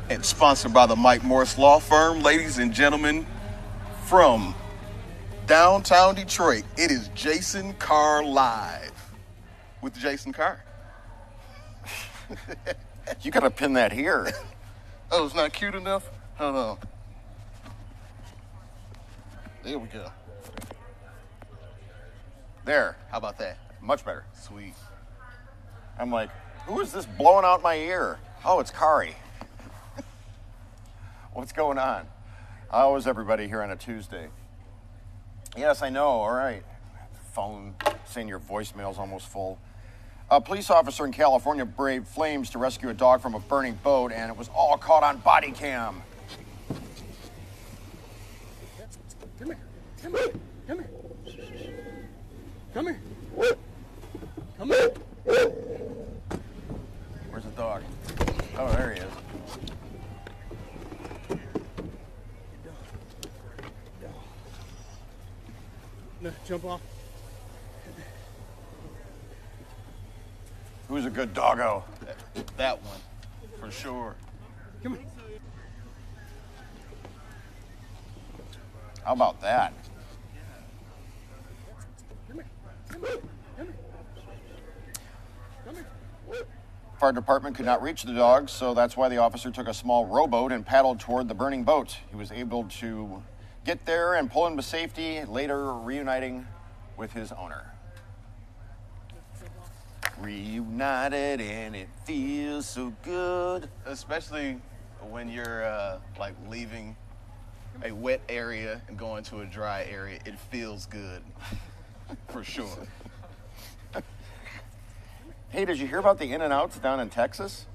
and sponsored by the Mike Morris Law Firm. Ladies and gentlemen, from downtown Detroit, it is Jason Carr Live with Jason Carr. You gotta pin that here. Oh, it's not cute enough? Hold on. There we go. There. How about that? Much better. Sweet. I'm like, who is this blowing out my ear? Oh, it's Khary. What's going on? How is everybody here on a Tuesday? Yes, I know. All right. Phone saying your voicemail's almost full. A police officer in California braved flames to rescue a dog from a burning boat, and it was all caught on body cam. Come here. Come here. Come here. Come here. Come here. Where's the dog? Oh, there he is. No, jump off. Who's a good doggo? That one, for sure. Come here. How about that? Come here. Come here. Come here. Come here. Fire department could not reach the dog, so that's why the officer took a small rowboat and paddled toward the burning boat. He was able to get there and pull him to safety, later reuniting with his owner. Reunited and it feels so good. Especially when you're like leaving a wet area and going to a dry area, it feels good, for sure. Hey, did you hear about the In-N-Outs down in Texas?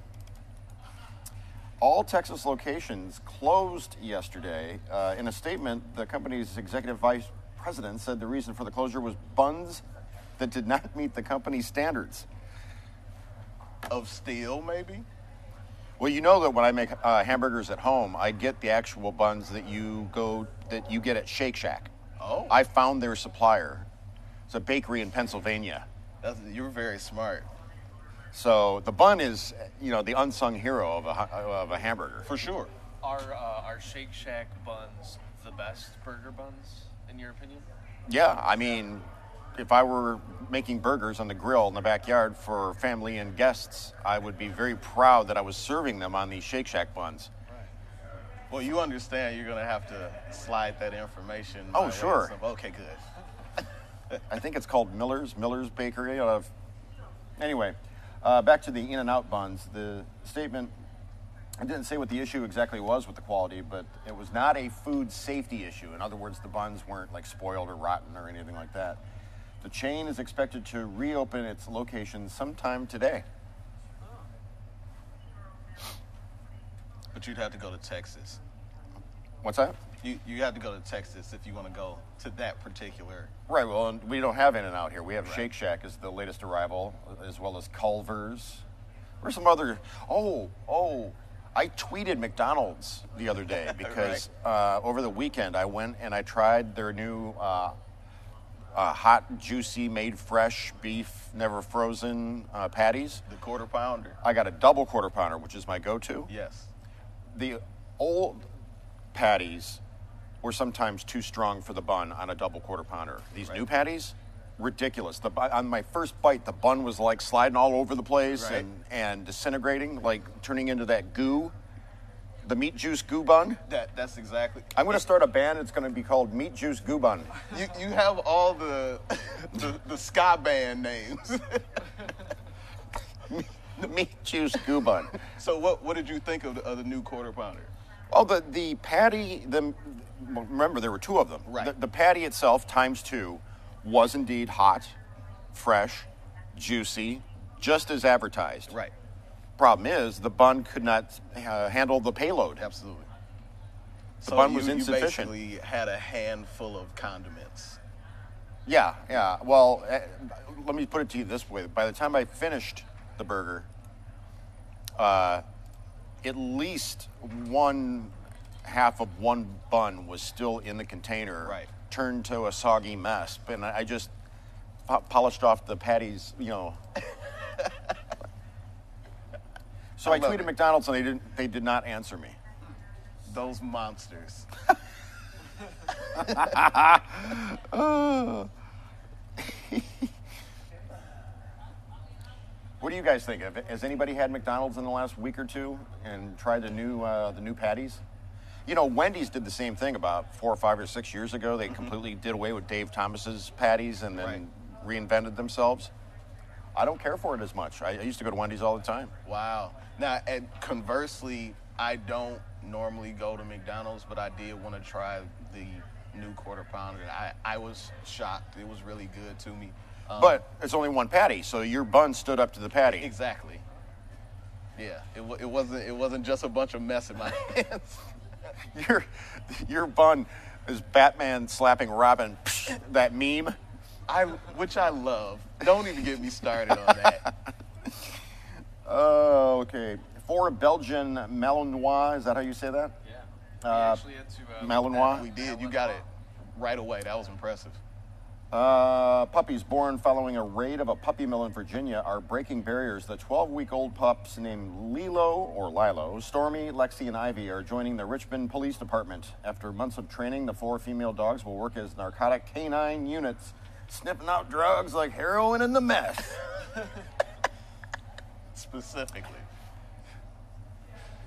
All Texas locations closed yesterday. In a statement, the company's executive vice president said the reason for the closure was buns that did not meet the company's standards. Of steel, maybe? Well, you know that when I make hamburgers at home, I get the actual buns that you get at Shake Shack. Oh. I found their supplier. It's a bakery in Pennsylvania. You're very smart. So the bun is, the unsung hero of a hamburger. For sure. Are Shake Shack buns the best burger buns, in your opinion? Yeah, I mean, if I were making burgers on the grill in the backyard for family and guests, I would be very proud that I was serving them on these Shake Shack buns. Right. Well, you understand you're going to have to slide that information. Oh, sure. Okay, good. I think it's called Miller's Bakery. Anyway, back to the In-N-Out buns. The statement, I didn't say what the issue exactly was with the quality, but it was not a food safety issue. In other words, the buns weren't like spoiled or rotten or anything like that. The chain is expected to reopen its location sometime today. But you'd have to go to Texas. What's that? You have to go to Texas if you want to go to that particular. Right, well, and we don't have In-N-Out here. We have Right. Shake Shack as the latest arrival, as well as Culver's. There's some other, I tweeted McDonald's the other day because over the weekend I went and I tried their new hot, juicy, made fresh beef, never frozen patties. The quarter pounder. I got a double quarter pounder, which is my go-to. Yes. The old patties were sometimes too strong for the bun on a double quarter pounder. These new patties, ridiculous. On my first bite, the bun was like sliding all over the place and disintegrating, like turning into that goo. The meat juice goo bun. That's exactly. I'm going to start a band. It's going to be called Meat Juice Goo Bun. You have all the ska band names. The Meat Juice Goo Bun. So what did you think of the new quarter pounder? Oh, the patty. Remember, there were two of them. Right. The patty itself, times two, was indeed hot, fresh, juicy, just as advertised. Right. Problem is, the bun could not handle the payload. Absolutely. The bun was insufficient. You basically had a handful of condiments. Yeah. Well, let me put it to you this way. By the time I finished the burger, at least one half of one bun was still in the container, turned to a soggy mess. And I just polished off the patties, So I love tweeted it. McDonald's and they did not answer me. Those monsters. What do you guys think? Has anybody had McDonald's in the last week or two and tried the new patties? You know, Wendy's did the same thing about 4 or 5 or 6 years ago. They completely did away with Dave Thomas's patties and then reinvented themselves. I don't care for it as much. I used to go to Wendy's all the time. Wow. Now, and conversely, I don't normally go to McDonald's, but I did want to try the new quarter pounder. I was shocked. It was really good to me. But it's only one patty, so your bun stood up to the patty. Exactly. Yeah, it wasn't just a bunch of mess in my hands. Your bun is Batman slapping Robin. That meme. Which I love. Don't even get me started on that. Oh, okay. For Belgian Malinois, is that how you say that? Yeah. We actually had to. Malinois? We did. You got it right away. That was impressive. Puppies born following a raid of a puppy mill in Virginia are breaking barriers. The 12-week-old pups named Lilo, Stormy, Lexi, and Ivy are joining the Richmond Police Department. After months of training, the 4 female dogs will work as narcotic canine units, sniffing out drugs like heroin and the meth. Specifically.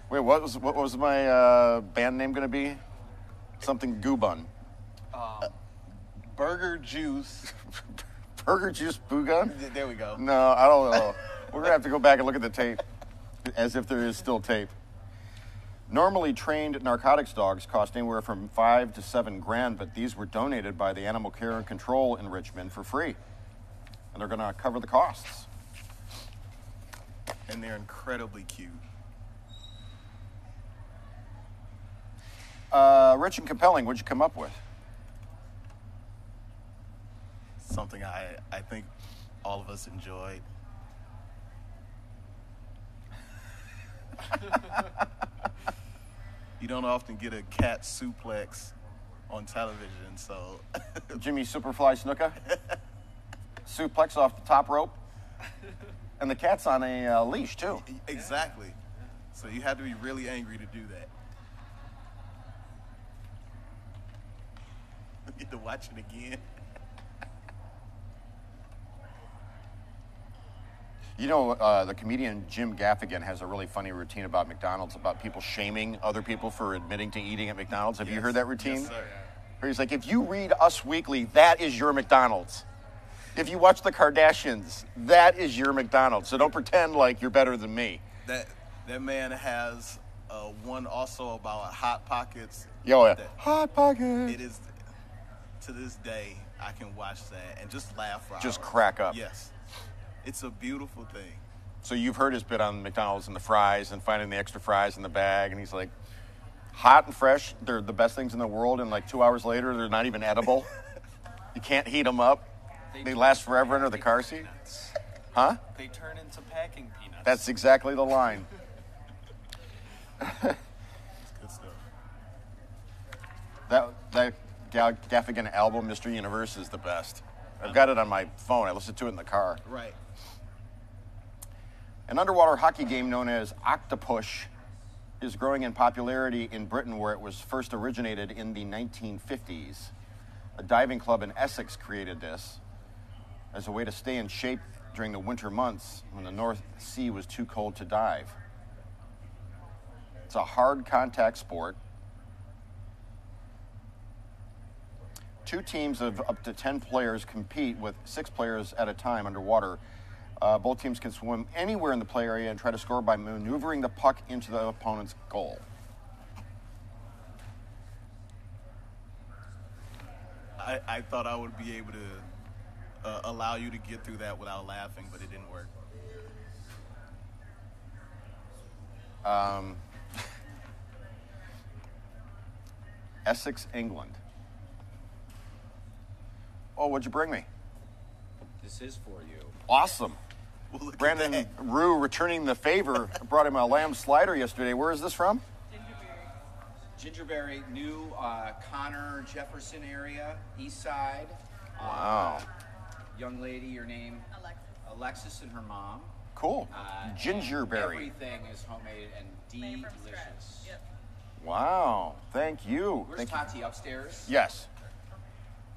Wait, what was my band name going to be? Something Goobun. Burger juice. Burger Juice Boogun? There we go. No, I don't know. We're going to have to go back and look at the tape, as if there is still tape. Normally trained narcotics dogs cost anywhere from $5,000 to $7,000, but these were donated by the Animal Care and Control in Richmond for free. And they're going to cover the costs. And they're incredibly cute. Rich and compelling, what'd you come up with? Something I think all of us enjoyed. You don't often get a cat suplex on television, so Jimmy Superfly Snuka? Suplex off the top rope? And the cat's on a leash, too. exactly. So you had to be really angry to do that. You get to watch it again. You know, the comedian Jim Gaffigan has a really funny routine about McDonald's, about people shaming other people for admitting to eating at McDonald's. Have you heard that routine? Yes, sir. Where he's like, if you read Us Weekly, that is your McDonald's. If you watch the Kardashians, that is your McDonald's. So don't pretend like you're better than me. That man has one also about Hot Pockets. Yo, yeah. That- Hot Pocket. It is, to this day, I can watch that and just laugh for Just hours. crack up. Yes. It's a beautiful thing. So you've heard his bit on McDonald's and the fries and finding the extra fries in the bag. And he's like, hot and fresh, they're the best things in the world. And like 2 hours later, they're not even edible. You can't heat them up. They last forever under the car seat. Peanuts. Huh? They turn into packing peanuts. That's exactly the line. It's good stuff. That Gaffigan album, Mr. Universe, is the best. I've got it on my phone. I listen to it in the car. Right. An underwater hockey game known as Octopush is growing in popularity in Britain, where it was first originated in the 1950s. A diving club in Essex created this as a way to stay in shape during the winter months when the North Sea was too cold to dive. It's a hard contact sport. 2 teams of up to 10 players compete with 6 players at a time underwater. Both teams can swim anywhere in the play area and try to score by maneuvering the puck into the opponent's goal. I thought I would be able to allow you to get through that without laughing, but it didn't work. Essex, England. Oh, what'd you bring me? This is for you. Awesome. Well, look at Brandon that. Rue returning the favor. I brought him a lamb slider yesterday. Where is this from? Gingerberry, new Connor Jefferson area, east side. Wow. Young lady, your name? Alexis and her mom. Cool. Gingerberry. Everything is homemade and Made from scratch. delicious. Yep. Wow. Thank you. Where's Thank you. Tati upstairs? Yes.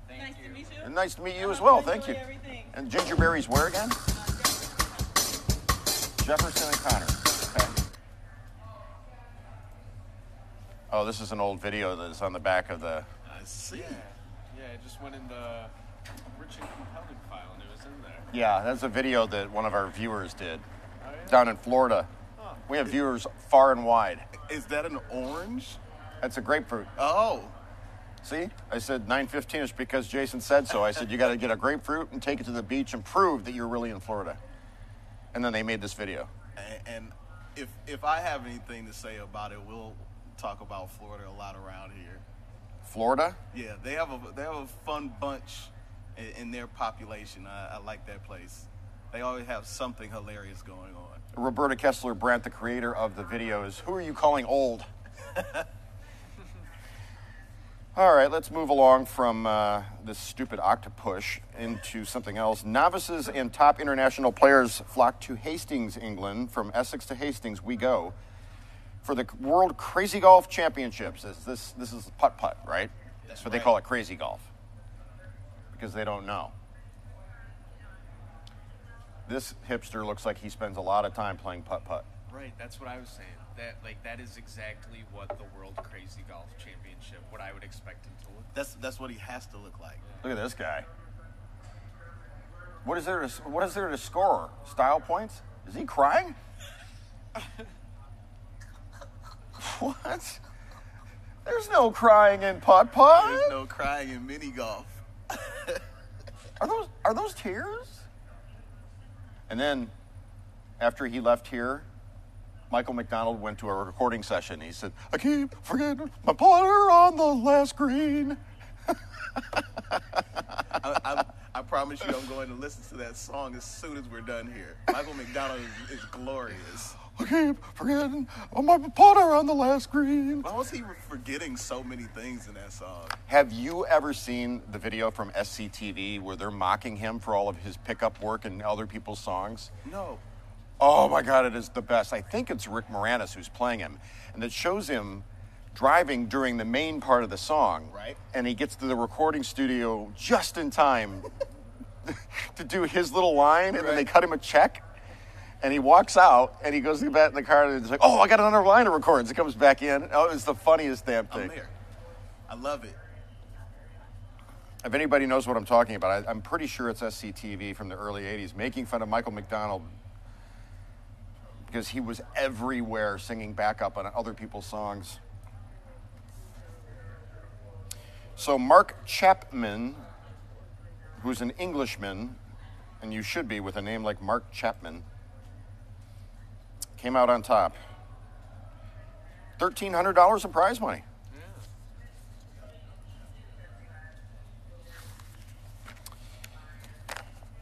Thank Nice you. to meet you. And nice to meet you I as hope well. you Thank you. enjoy everything. And Gingerberry's where again? Jefferson and Connor. Okay. Oh, this is an old video that's on the back of the. I see. Yeah, I just went in the rich and compelling file and it was in there. Yeah, that's a video that one of our viewers did Oh, yeah? down in Florida. Huh. We have viewers far and wide. Is that an orange? That's a grapefruit. Oh, See, I said 9:15 is because Jason said so. I said you got to get a grapefruit and take it to the beach and prove that you're really in Florida. And then they made this video. and if I have anything to say about it, we'll talk about Florida a lot around here. Florida? Yeah, they have a fun bunch in their population. I like that place. They always have something hilarious going on. Roberta Kessler Brandt, the creator of the videos. Who are you calling old? All right, let's move along from this stupid octopus into something else. Novices and top international players flock to Hastings, England. From Essex to Hastings, we go for the World Crazy Golf Championships. This is putt-putt, right? That's what they call it, crazy golf, because they don't know. This hipster looks like he spends a lot of time playing putt-putt. Right, that's what I was saying. That is exactly what the World Crazy Golf Championship, what I would expect him to look like. That's what he has to look like. Look at this guy. What is there to score? Style points? Is he crying? What? There's no crying in putt-putt. There's no crying in mini golf. Are those tears? And then, after he left here, Michael McDonald went to a recording session. He said, "I keep forgetting my putter on the last green." I promise you I'm going to listen to that song as soon as we're done here. Michael McDonald is glorious. I keep forgetting my putter on the last green. Why was he forgetting so many things in that song? Have you ever seen the video from SCTV where they're mocking him for all of his pickup work and other people's songs? No. Oh my God, it is the best. I think it's Rick Moranis who's playing him. And it shows him driving during the main part of the song. Right. And he gets to the recording studio just in time to do his little line, and then they cut him a check. And he walks out, and he goes to get back in the car, and he's like, "Oh, I got another line to record." So he comes back in. Oh, it's the funniest damn thing. I'm there. I love it. If anybody knows what I'm talking about, I'm pretty sure it's SCTV from the early 80s, making fun of Michael McDonald because he was everywhere singing backup on other people's songs. So Mark Chapman, who's an Englishman, and you should be with a name like Mark Chapman, came out on top. $1,300 in prize money.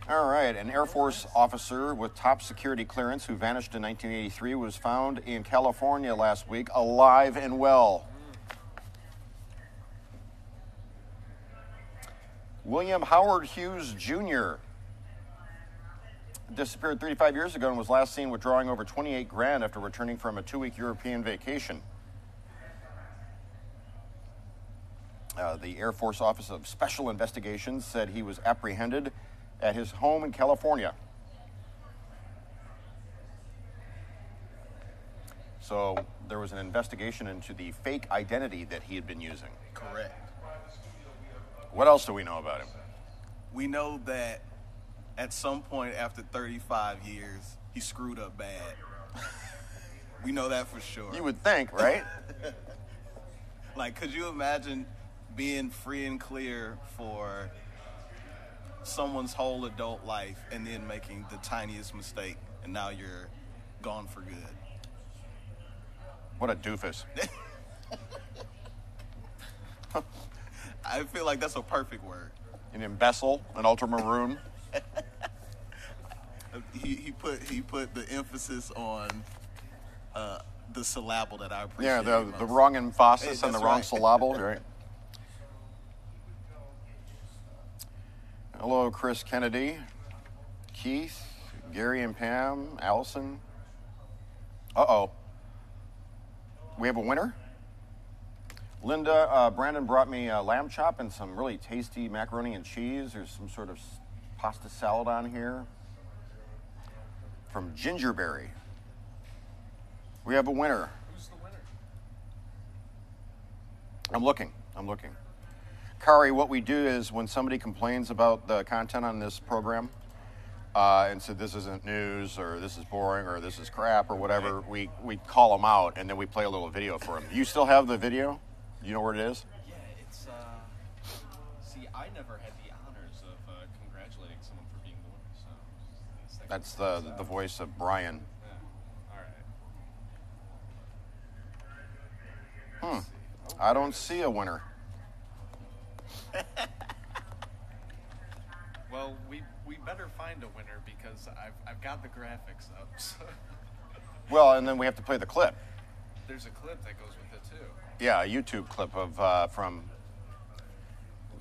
All right, an Air Force officer with top security clearance who vanished in 1983 was found in California last week, alive and well. William Howard Hughes Jr. disappeared 35 years ago and was last seen withdrawing over 28 grand after returning from a 2-week European vacation. The Air Force Office of Special Investigations said he was apprehended at his home in California. So there was an investigation into the fake identity that he had been using. Correct. What else do we know about him? We know that at some point after 35 years, he screwed up bad. We know that for sure. You would think, right? Like, could you imagine being free and clear for someone's whole adult life and then making the tiniest mistake and now you're gone for good? What a doofus. I feel like that's a perfect word. An imbecile, an ultramaroon. He put the emphasis on the syllable that I appreciate. Yeah, the most. wrong emphasis Hey, and the that's wrong right. syllable, right? Hello, Chris Kennedy. Keith, Gary and Pam, Allison. Uh-oh. We have a winner? Linda, Brandon brought me a lamb chop and some really tasty macaroni and cheese. There's some sort of pasta salad on here. From Gingerberry. We have a winner. Who's the winner? I'm looking. Khary, what we do is when somebody complains about the content on this program and said this isn't news or this is boring or this is crap or whatever, we call them out and then we play a little video for them. You still have the video? You know where it is? Yeah, it's, see, I never had the honors of congratulating someone for being the winner, so. That's the voice of Brian. Yeah, all right. I don't see a winner. Well, we better find a winner because I've got the graphics up. So. Well, and then we have to play the clip. There's a clip that goes with it too. Yeah, a YouTube clip of from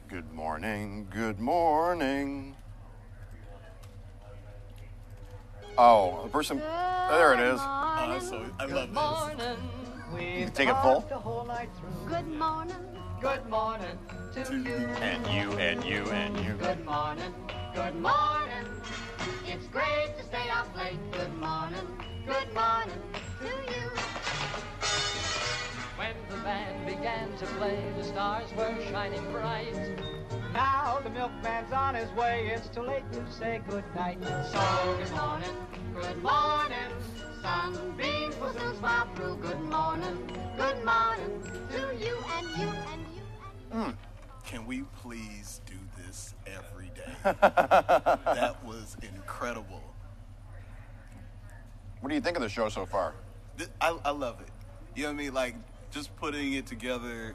Good Morning, Good Morning. Oh, the person, there it is. So I love this. You can take it full. Good morning. Good morning to you. And you, and you, and you. Good morning. Good morning. It's great to stay up late. Good morning. Good morning to you. When the band began to play, the stars were shining bright. Now the milkman's on his way. It's too late to say good night. So good morning. Good morning. Sunbeams will soon smile through. Good morning. Good morning to you and you and you. Can we please do this every day? That was incredible. What do you think of the show so far? I love it. You know what I mean? Like, just putting it together,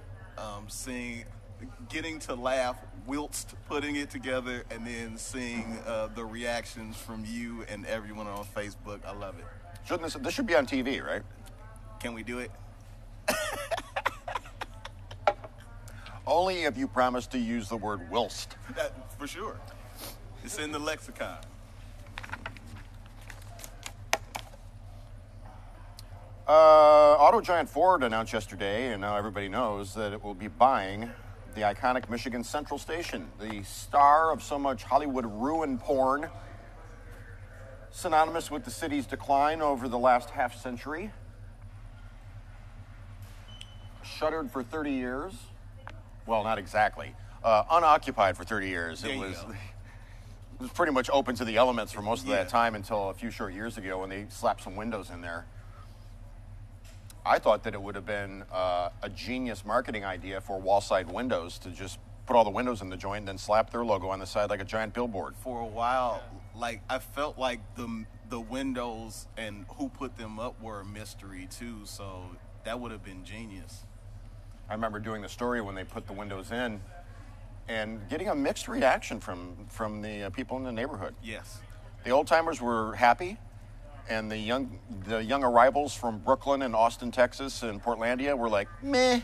getting to laugh whilst putting it together, and then seeing the reactions from you and everyone on Facebook. I love it. This should be on TV, right? Can we do it? Only if you promise to use the word whilst. For sure. It's in the lexicon. Auto giant Ford announced yesterday, and now everybody knows, that it will be buying the iconic Michigan Central Station, the star of so much Hollywood ruin porn, synonymous with the city's decline over the last half century. Shuttered for 30 years. Well, not exactly. Unoccupied for 30 years. It was pretty much open to the elements for most of that time until a few short years ago when they slapped some windows in there. I thought that it would have been a genius marketing idea for wall-side windows to just put all the windows in the joint and then slap their logo on the side like a giant billboard. For a while, like, I felt like the windows and who put them up were a mystery too, so that would have been genius. I remember doing the story when they put the windows in and getting a mixed reaction from the people in the neighborhood. Yes. The old-timers were happy, and the young arrivals from Brooklyn and Austin, Texas, and Portlandia were like, meh,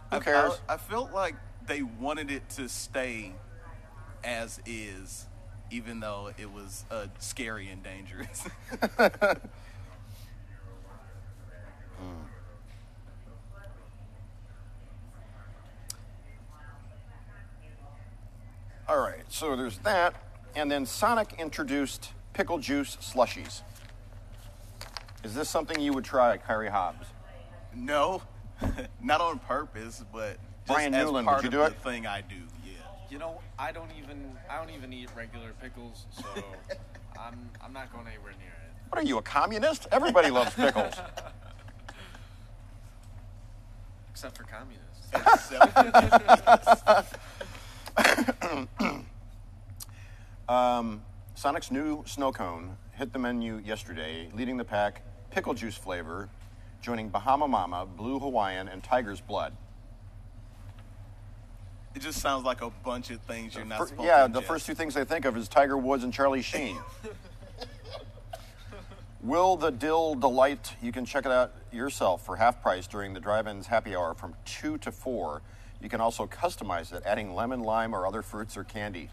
who cares? I felt like they wanted it to stay as is, even though it was scary and dangerous. All right, so there's that. And then Sonic introduced pickle juice slushies. Is this something you would try, Khary Hobbs? No, not on purpose, but just Brian as Newland, part would you of do the thing I do. Yeah. You know, I don't even eat regular pickles, so I'm not going anywhere near it. What are you, a communist? Everybody loves pickles. Except for communists. Sonic's new snow cone hit the menu yesterday, leading the pack, pickle juice flavor, joining Bahama Mama, Blue Hawaiian, and Tiger's Blood. It just sounds like a bunch of things you're not supposed to Yeah, the ingest. first two things I think of is Tiger Woods and Charlie Sheen. Will the Dill delight? You can check it out yourself for half price during the drive-in's happy hour from 2 to 4. You can also customize it, adding lemon, lime, or other fruits or candy.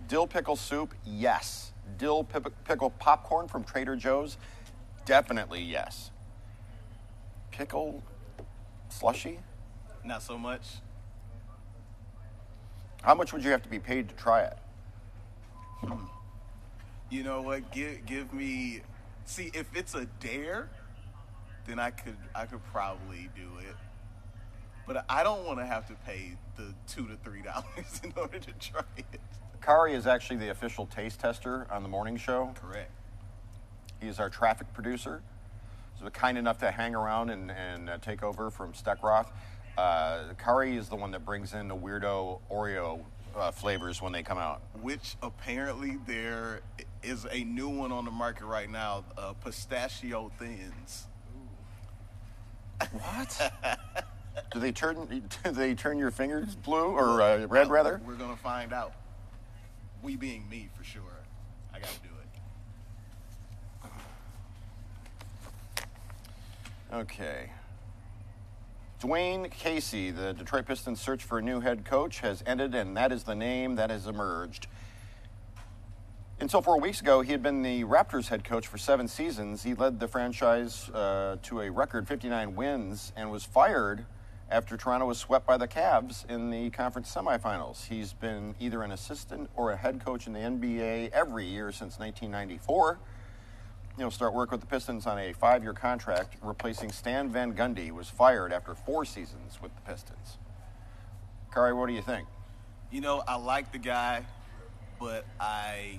Dill pickle soup, yes. dill pickle popcorn from Trader Joe's? Definitely yes. Pickle slushy? Not so much. How much would you have to be paid to try it? You know what? Give me. See, if it's a dare, then I could probably do it. But I don't want to have to pay the $2 to $3 in order to try it. Khary is actually the official taste tester on the morning show. Correct. He is our traffic producer. So kind enough to hang around and take over from Steckroth. Khary is the one that brings in the weirdo Oreo flavors when they come out. Which apparently there is a new one on the market right now, pistachio thins. What? Do they turn your fingers blue or red rather? We're gonna find out. We being me for sure. I gotta do it. Okay. Dwayne Casey, the Detroit Pistons' search for a new head coach has ended, and that is the name that has emerged. Until 4 weeks ago, he had been the Raptors head coach for 7 seasons. He led the franchise to a record 59 wins and was fired after Toronto was swept by the Cavs in the conference semifinals. He's been either an assistant or a head coach in the NBA every year since 1994. He'll start work with the Pistons on a 5-year contract, replacing Stan Van Gundy, who was fired after 4 seasons with the Pistons. Khary, what do you think? You know, I like the guy, but I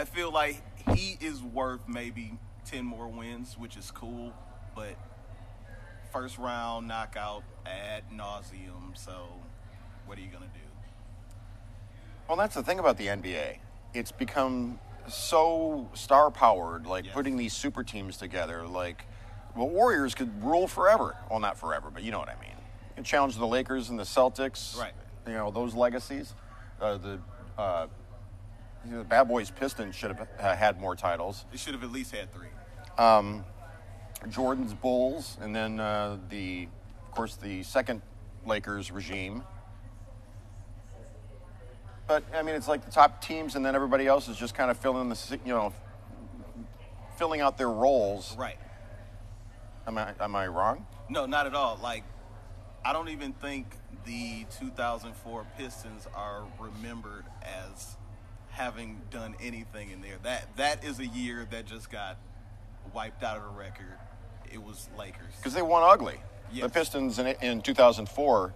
feel like he is worth maybe 10 more wins, which is cool, but first round knockout ad nauseum, so what are you going to do? Well, that's the thing about the NBA. It's become so star-powered, like Yes. putting these super teams together. Like, well, Warriors could rule forever. Well, not forever, but you know what I mean. And challenge the Lakers and the Celtics. Right. You know, those legacies. The Bad Boys Pistons should have had more titles. They should have at least had 3. Jordan's Bulls, and then of course, the second Lakers regime. But I mean, it's like the top teams, and then everybody else is just kind of filling out their roles. Right. Am I wrong? No, not at all. Like, I don't even think the 2004 Pistons are remembered as having done anything in there. That is a year that just got wiped out of the record. It was Lakers. Because they won ugly. Yes. The Pistons in 2004.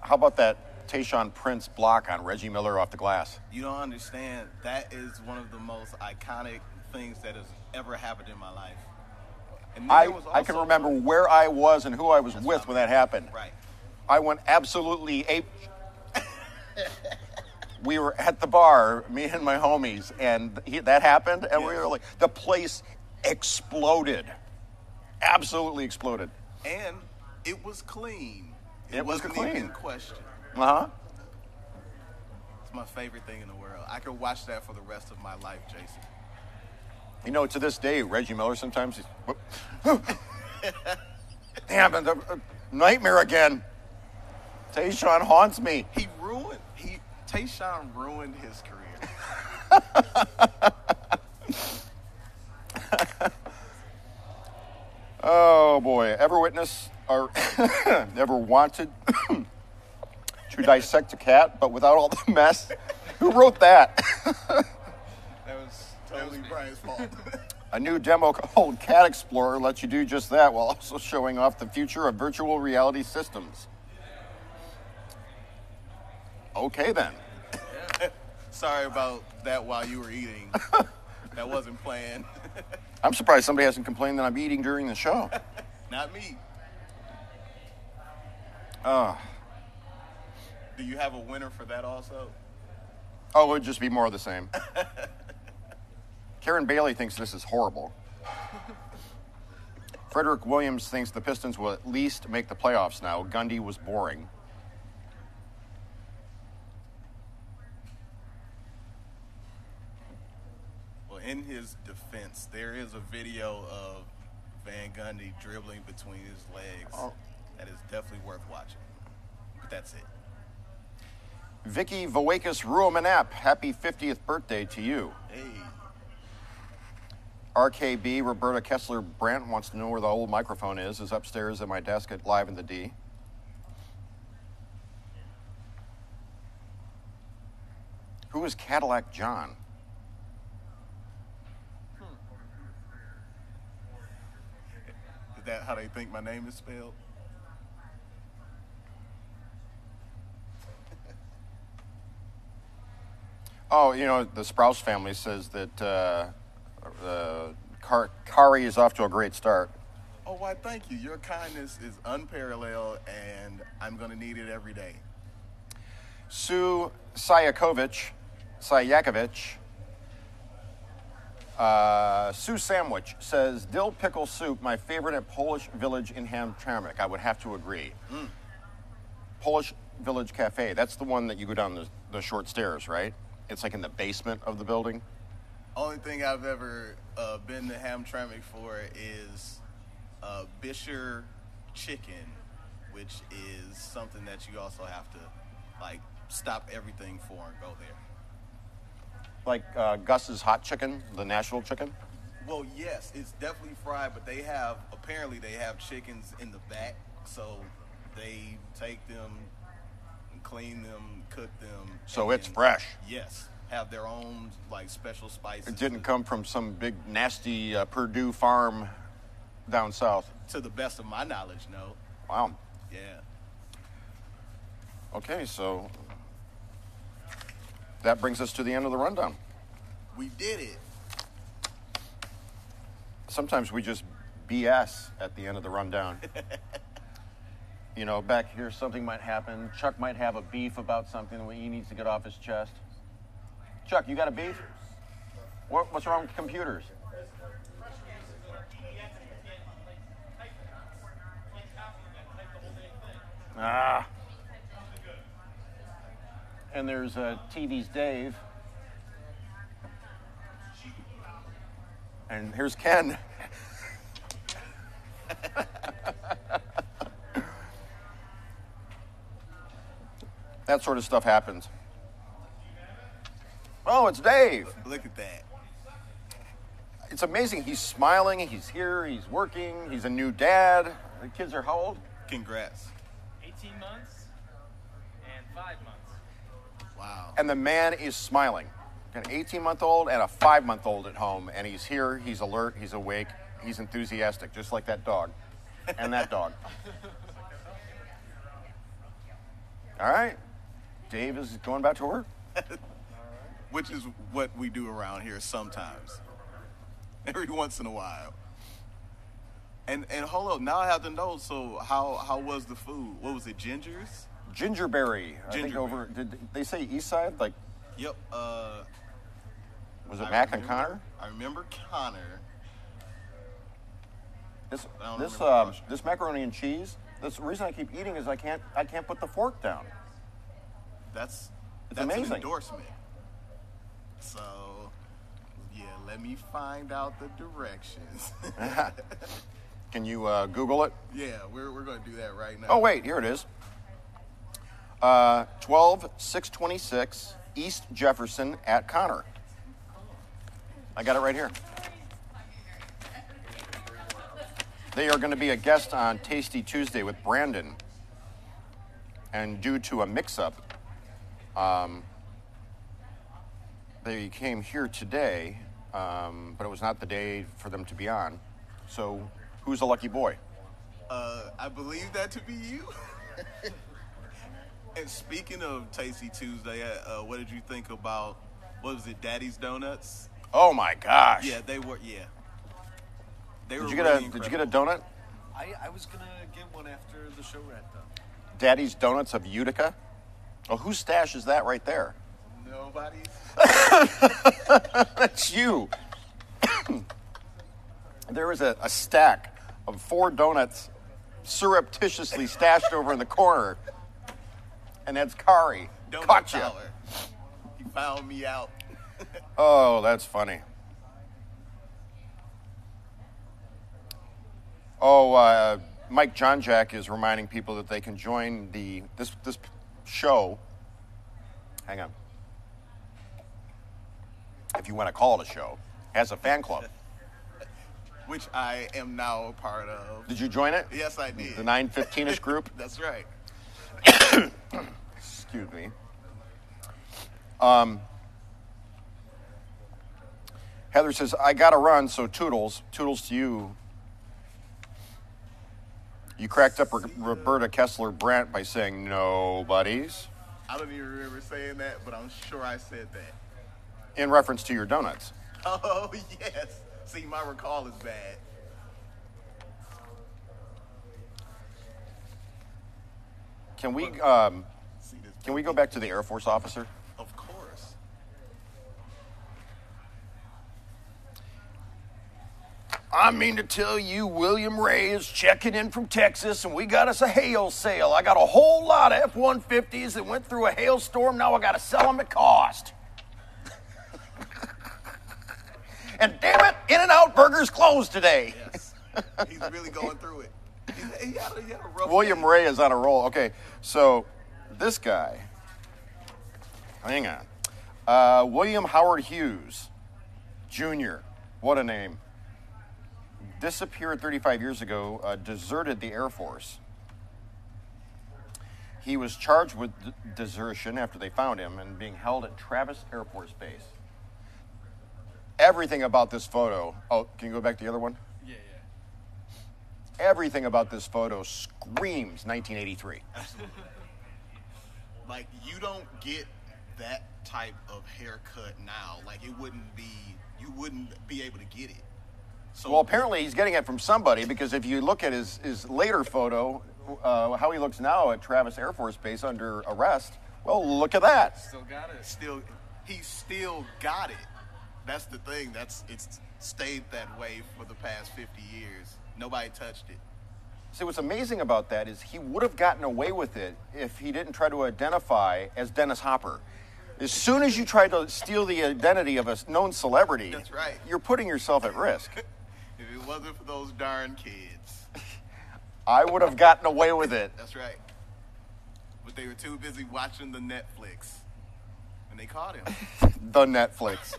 How about that Tayshaun Prince block on Reggie Miller off the glass? You don't understand. That is one of the most iconic things that has ever happened in my life. And then there was I can also- remember where I was and who I was That's with what when I that happened. Right. I went absolutely ape. We were at the bar, me and my homies, and that happened, and we Yes. were like, the place exploded. Absolutely exploded. And it was clean. It was wasn't clean. even in question. Uh-huh. It's my favorite thing in the world. I could watch that for the rest of my life, Jason. You know, to this day, Reggie Miller sometimes, damn, a nightmare again. Tayshaun haunts me. Tayshaun ruined his career. Oh boy, ever witness or ever wanted to dissect a cat, but without all the mess? Who wrote that? That was totally Brian's fault. A new demo called Cat Explorer lets you do just that while also showing off the future of virtual reality systems. Okay then. Sorry about that while you were eating. That wasn't planned. I'm surprised somebody hasn't complained that I'm eating during the show. Not me. Oh, Do you have a winner for that also? it would just be more of the same. Karen Bailey thinks this is horrible. Frederick Williams thinks the Pistons will at least make the playoffs now. Gundy was boring. Well, in his defense, there is a video of Van Gundy dribbling between his legs. Oh. That is definitely worth watching. But that's it. Vicky Voakis Ruomanap, happy 50th birthday to you. Hey. RKB, Roberta Kessler Brandt wants to know where the old microphone is upstairs at my desk at Live in the D. Who is Cadillac John? Is that how they think my name is spelled? Oh, you know, the Sprouse family says that Khary is off to a great start. Oh, why, thank you. Your kindness is unparalleled, and I'm going to need it every day. Sue Sayakovich, Sue Sandwich says, dill pickle soup, my favorite at Polish Village in Hamtramck. I would have to agree. Polish Village Cafe, that's the one that you go down the short stairs, right? It's like in the basement of the building. Only thing I've ever been to Hamtramck for is Bisher chicken, which is something that you also have to, like, stop everything for and go there. Like Gus's hot chicken, the Nashville chicken? Well, yes, it's definitely fried, but apparently they have chickens in the back, so they take them, clean them, cook them. So it's fresh. Yes, have their own, like, special spices. It didn't come from some big, nasty Purdue farm down south. To the best of my knowledge, no. Wow. Yeah. Okay, so that brings us to the end of the rundown. We did it. Sometimes we just BS at the end of the rundown. You know, back here something might happen. Chuck might have a beef about something he needs to get off his chest. Chuck, you got a beef? What's wrong with computers? And there's TV's Dave. And here's Ken. That sort of stuff happens. Oh, it's Dave. Look at that. It's amazing. He's smiling. He's here. He's working. He's a new dad. The kids are how old? Congrats. 18 months and 5 months. Wow. And the man is smiling. An 18-month-old and a 5-month-old at home, and he's here, he's alert, he's awake, he's enthusiastic, just like that dog. And that dog. All right. Dave is going back to work. Which is what we do around here sometimes. Every once in a while. And hold up, now I have to know, so how was the food? What was it, Ginger's? Gingerberry. I think over, did they say East Side? Like, yep. was it Mac and Connor? I remember Connor. This macaroni and cheese, the reason I keep eating is I can't put the fork down. That's amazing. An endorsement. So, yeah, let me find out the directions. Can you Google it? Yeah, we're going to do that right now. Oh, wait, here it is. 12626 East Jefferson at Connor. I got it right here. They are going to be a guest on Tasty Tuesday with Brandon. And due to a mix-up, they came here today, but it was not the day for them to be on. So, who's the lucky boy? I believe that to be you. And speaking of Tasty Tuesday, what did you think about, what was it, Daddy's Donuts? Oh my gosh! Yeah, they were. Yeah, they were. Did you get a donut? I was gonna get one after the show wrapped up. Daddy's Donuts of Utica. Oh, whose stash is that right there? Nobody's. That's you. There is a stack of 4 donuts surreptitiously stashed over in the corner, and that's Khary. Donut Caught you. Tower. He found me out. Oh, that's funny. Oh, Mike John Jack is reminding people that they can join this show hang on. If you want to call it a show, has a fan club. Which I am now a part of. Did you join it? Yes, I did. The 915ish group? That's right. Excuse me. Heather says, I got to run, so toodles. Toodles to you. You cracked up Roberta Kessler-Brandt by saying nobodies. I don't even remember saying that, but I'm sure I said that. In reference to your donuts. Oh, yes. See, my recall is bad. Can we go back to the Air Force officer? Of course. I mean to tell you, William Ray is checking in from Texas, and we got us a hail sale. I got a whole lot of F-150s that went through a hailstorm. Now I got to sell them at cost. And damn it, In-N-Out Burger's closed today. Yes. He's really going through it. He had a rough William day. Ray is on a roll. Okay, so this guy, hang on. William Howard Hughes, Jr., what a name. Disappeared 35 years ago, deserted the Air Force. He was charged with desertion after they found him and being held at Travis Air Force Base. Everything about this photo, oh, can you go back to the other one? Yeah. Everything about this photo screams 1983. Absolutely. Like, you don't get that type of haircut now. Like, you wouldn't be able to get it. So, Well, apparently he's getting it from somebody, because if you look at his later photo, how he looks now at Travis Air Force Base under arrest, well, look at that. Still got it. he still got it. That's the thing. It's stayed that way for the past 50 years. Nobody touched it. See, what's amazing about that is he would have gotten away with it if he didn't try to identify as Dennis Hopper. As soon as you try to steal the identity of a known celebrity, That's right. You're putting yourself at risk. If it wasn't for those darn kids. I would have gotten away with it. That's right. But they were too busy watching the Netflix. And they caught him. The Netflix.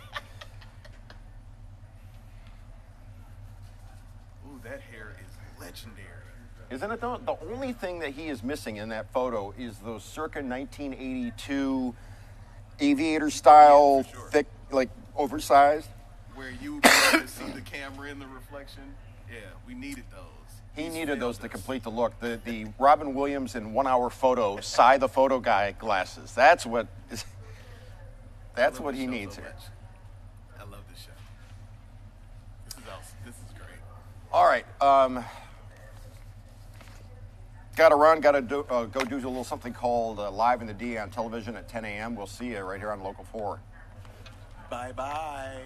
Ooh, that hair is legendary. Isn't it though? The only thing that he is missing in that photo is those circa 1982 aviator style, Yeah, for sure. thick, like oversized. Where you would be able to see the camera in the reflection. Yeah, we needed those. He He's needed those failed to us. complete the look. The Robin Williams in 1 hour photo, Cy the photo guy glasses. That's what I love he this show needs so here. much. I love this show. This is awesome. This is great. All right. Got to run. Got to go do a little something called Live in the D on television at 10 a.m. We'll see you right here on Local 4. Bye-bye.